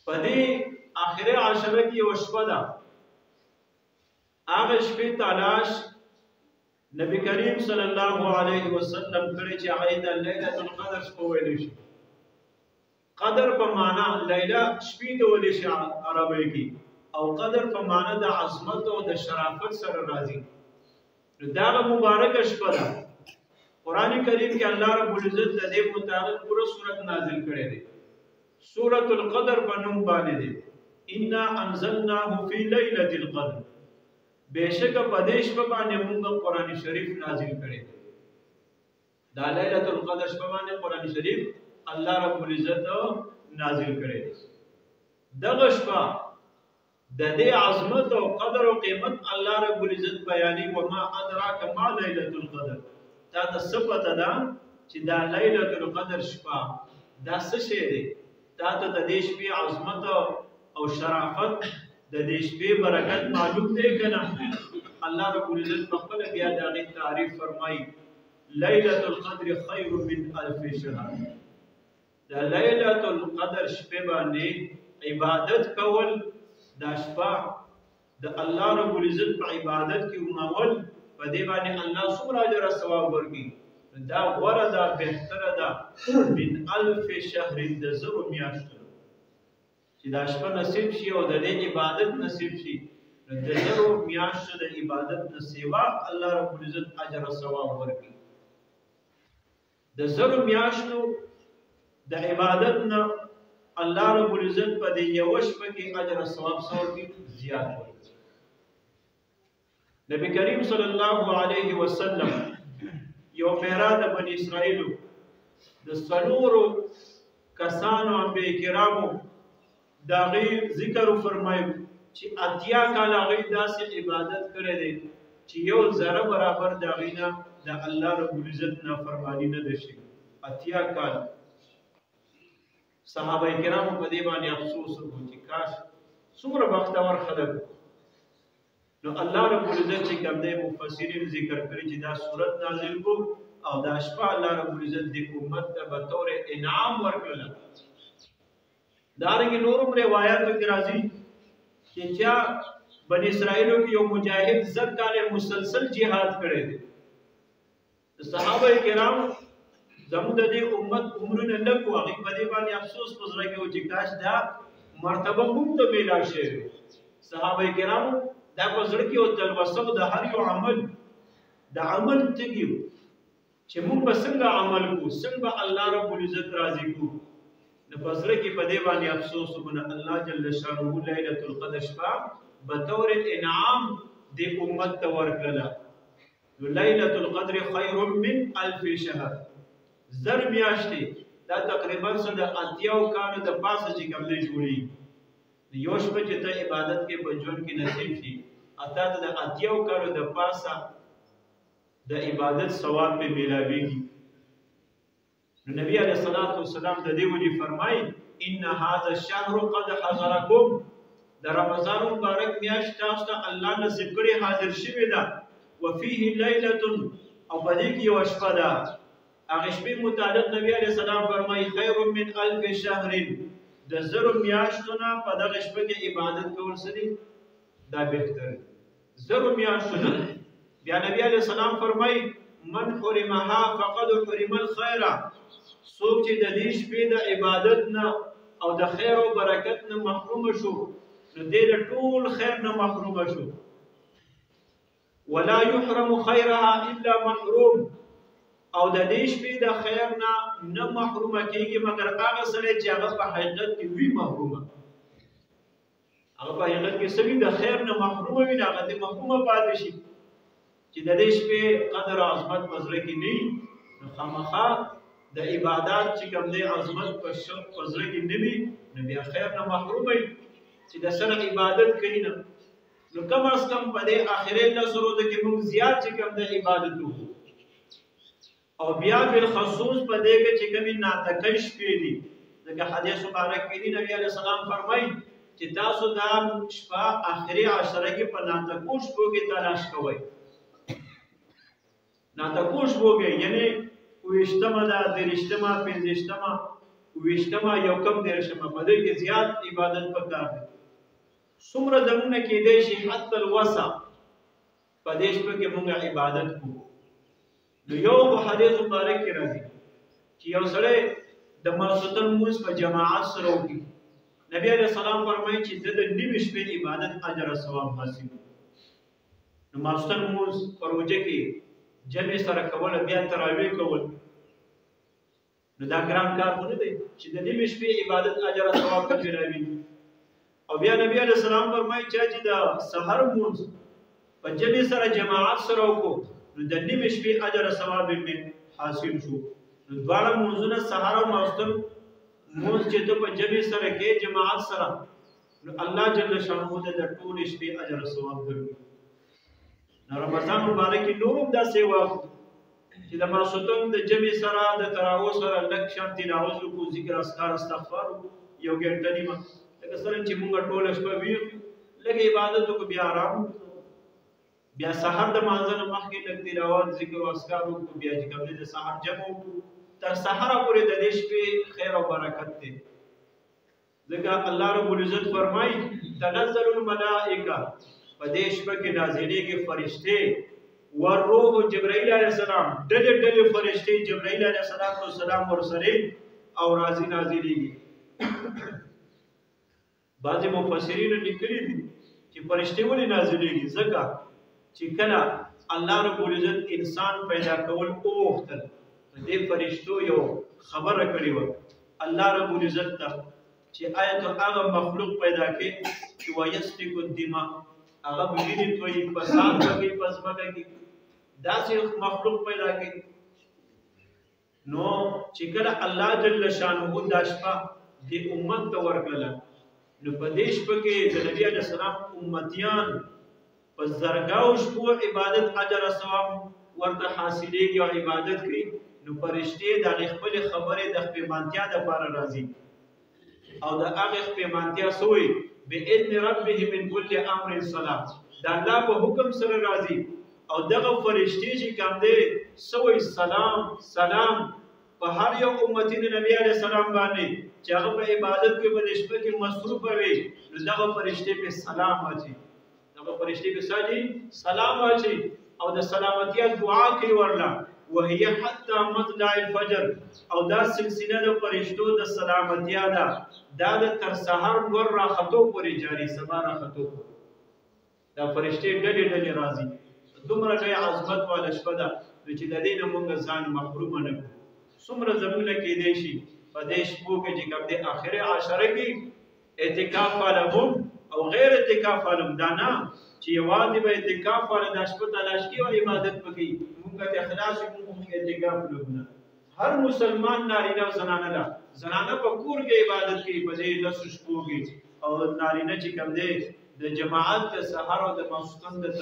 په دې آخري عشره کې یو شپه ده هغه شپې تلاش نبی کریم صلی الله علیه وسلم کړی چې هغه د لیلۃ القدر شپه ویل شي قدر په معنا لیلا شپې ته ویل شي عربی کې او قدر په معنا د عظمت او د شرافت سره راځي دا مبارک شپه ده قرآن کریم کې الله رب العزت د دې متعلق پوره سورۃ نازل کړې ده سورۃ القدر په نوم باندې ده انا انزلناه فی لیلۃ القدر بیشک په دې شپه باندې موږ قرآن شریف نازل کړی دا لیلۃ القدر شپه باندې قرآن شریف الله رب العزت نازل کړی دغه شپه د دې عظمت او قدر او قیمت الله رب العزت بیانې وما ادراک ما لیلۃ القدر تا ته څه پته ده چې دا لیلۃ القدر شپه دا څه شی دی تا ته د دې شپې عظمت او شرافت د دې شپې برکت معلوم دی کنه الله رب العزت په خپل بیا د هغې تعریف فرمایي لیلۃ القدر خیر من الف شهر د لیلۃ القدر شپې باندې عبادت کول دا شپه د الله رب العزت په عبادت کې ومول په دې باندې الله څومره اجر او ثواب ورکړي دا غوره ده بهتره ده من الف شهر د زرو میاشتو چې دا شپه نصیب شي او د دې عبادت نصیب شي د زرو میاشتو د عبادت نه سیوا الله رب العزت اجر او ثواب ورکړي د زرو میاشتو د عبادت نه الله رب العزت په دې یو شپه کې اجر او ثواب ورکړي زیات ورکړي نبی کریم صلی الله علیه وسلم یو پیرا د بنی اسرائیل د څلورو کسانو انبیاء کرامو دا غي ذکر فرمایو چې اتیا کال غي داسې عبادت کړی دی چې یو ذره برابر دا غینا د الله رب العزت نافرمانی نه دشي اتیا کال صحابه کرامو په دې باندې افسوس وکړ چې کاش څومره بختور خلک نو الله رب العزت چې کوم دی مفسرین ذکر کړی چې دا سورۃ نازل کو او دا شپه الله رب العزت د امت ته به طور انعام ورکړل دارنګ نورم روایتو کې راځي چې چا بنی اسرائیلو کې یو مجاهد زر کال مسلسل jihad کړی دی صحابه کرام زموږ د دې امت عمرونه لږ وو هغه په دې باندې افسوس پزره کې و چې کاش دا مرتبه موږ ته میلا شي صحابه کرام دا په زړه کې او تلوسه د هر یو عمل د عمل تګیو چې موږ به څنګه عمل کوو څنګه الله رب العزت راضي کوو نو په زړه کې په دې باندې افسوس وکړه الله جل شانه لیلۃ القدر شپه بطور انعام د امت ته ورکړه لیلۃ القدر خیر من الف شهر زر میاشتې دا تقریبا څه د اتیاو کالو د پاسه چې کوم نه جوړي یو شپه چې ته عبادت کې په ژوند کې نصیب شي اته د اتیاو کالو د پاسه د عبادت ثواب په ملاويږي نو نبی علیہ الصلوۃ والسلام د دې وجه فرمایي ان هذا الشهر قد حضركم د رمضان مبارک میاشت تاسو ته الله نصیب کړي حاضر شوی ده وفيه ليله او په دې کې یو شپه ده هغه شپې متعلق نبی علیہ السلام فرمایي خیر من الف شهر د زرو میاشتونه په دغه شپه کې عبادت کول سړي دا بهتر زرو میاشتونه بیا نبی علیہ السلام فرمایي من حرمها فقد حرم الخير څوک چې د دې شپې د عبادت نه او د خیر او برکت نه محروم شو نو دې د ټول خیر نه محروم شو ولا يحرم خيرها الا محروم او د دې شپې د خیر نه محروم کیږي مگر هغه سره چې هغه په حقیقت کې وی محرومه هغه په حقیقت کې سوي د خیر نه محروم وي هغه د محرومه پاتې شي چې د دې شپې قدر او عظمت مزره کې نه نو خامخا د عبادت چې کوم دی عظمت په شوق مزره کې نه وي نو بیا خیر نه محروم وي چې د سره عبادت کوي نو کم از کم په دې اخرې لسرو د کې موږ زیات چې کوم د عبادت وکړو او بیا بالخصوص په دې کې چې کومې ناتکش پیلي دغه حدیث مبارک کې دی نبی علیہ السلام فرمایي چې تاسو دا شپه اخري عشره کې په ناتکوش کې تلاش کوئ ناتکوش وګي یعنی وشتمه دا درشتمه پنځشتمه ویشتما یو کم دیرشمه په دې کې زیات عبادت پکار دی څومره زمونه کېدی شي حتی الوسع په دې شپه کې موږ عبادت کوو نو یو حدیث مبارک کې راځي چې یو سړی د ماسوتن لمونځ په جماعت سره وکړي نبی علیہ السلام فرمایي چې د نیمې شپې عبادت اجر او ثواب حاصل نو ماسوتن لمونځ په روژه کې جمع سره کول بیا تراویح کول نو دا ګران کار نه دی چې د نیمې شپې عبادت اجر او ثواب پکې راوي او بیا نبی علیہ السلام فرمایي چې د سحر لمونځ په جمع سره جماعت سره وکړو نو د نیمې شپې اجر او ثواب یې حاصل شو نو دواړه لمونځونه سحر او ماسوتن لمونځ چې ته په جمع سره کې جماعت سره نو الله جل شانه د ټولې شپې اجر او ثواب ورکوي نو رمضان مبارک کې نور دا سیوا چې د ماسوتن د جمع سره د تراویح سره لږ شان تلاوت وکړو ذکر اذکار استغفار یو ګنټه نیمه لکه څنګه چې موږ ټول شپه ویو لږ عبادت وکړو بیا آرام بیا سحر د مانځنه مخکې لږ تلاوت ذکر او اذکار وکړو بیا چې کوم د سحر جمع وکړو تر سحر پورې د دې شپې خیر او برکت دی ځکه الله رب العزت فرمایي تنزل الملائکه په دې شپه کې نازلېږي فرشتې والروح جبرائیل علیه السلام ډلې ډلې فرشتې جبرائیل علیه السلام ورسره او راځي نازلېږي بعضې مفسرین لیکلي دي چې فرشتې ولې نازلېږي ځکه چې کله الله رب العزت انسان پیدا کول وغوښتل دې فرشتو یو خبره کړې وه الله رب العزت ته چې آیا ته هغه مخلوق پیدا کړې چې ویسفک الدماء هغه وینې تویي فساد کوي په ځمکه کې داسې مخلوق پیدا کړي نو چې کله الله جل شانه دا شپه دې امت ته ورکړله نو په دې شپه کې د نبي علیه السلام امتیان په زرګاو شپو عبادت اجر او ثواب ورته حاصلېږي او عبادت کوي نو فرشتې د خپلې خبرې د خپېمانتیا دپاره راځي او د هغې خپېمانتیا سوی بإذن ربه من كل امر سلام دا الله په حکم سره راځي او دغه فرشتې چې کوم دی سوی سلام سلام په هر یو امتی نبی علیه السلام باندې چې هغه په عبادت کې په دې شپه کې مصروفه وي نو دغه فرشتې په سلام اچي دغه فرشتې په سلام اچي او د سلامتیا دعا کوي ورله وهي حتى مطلع الفجر او دا سلسله د فرشتو د سلامتیا ده دا د تر سحر ور راختو پورې جاری سبا راختو دا فرشتې ډلې ډلې راځي دومره لوی عظمت والا شپه ده چې د دې نه موږ ځان محروم نه کړو څومره زمونه کېدی شي په دې شپو کې چې کوم د آخرې عشره کې اعتکاف والا هم او غیر اعتکاف والا هم دا نه چې یوازې به اعتکاف والا دا شپه تلاش کوي او عبادت وکړي موږ ته اخلاص موږ اعتکاف لګونه هر مسلمان نارینه او زنانه ده زنانه په کور کې عبادت کوي په دې 10 شپو کې او نارینه چې کوم دی د جماعت د سحر او د ماسوتن د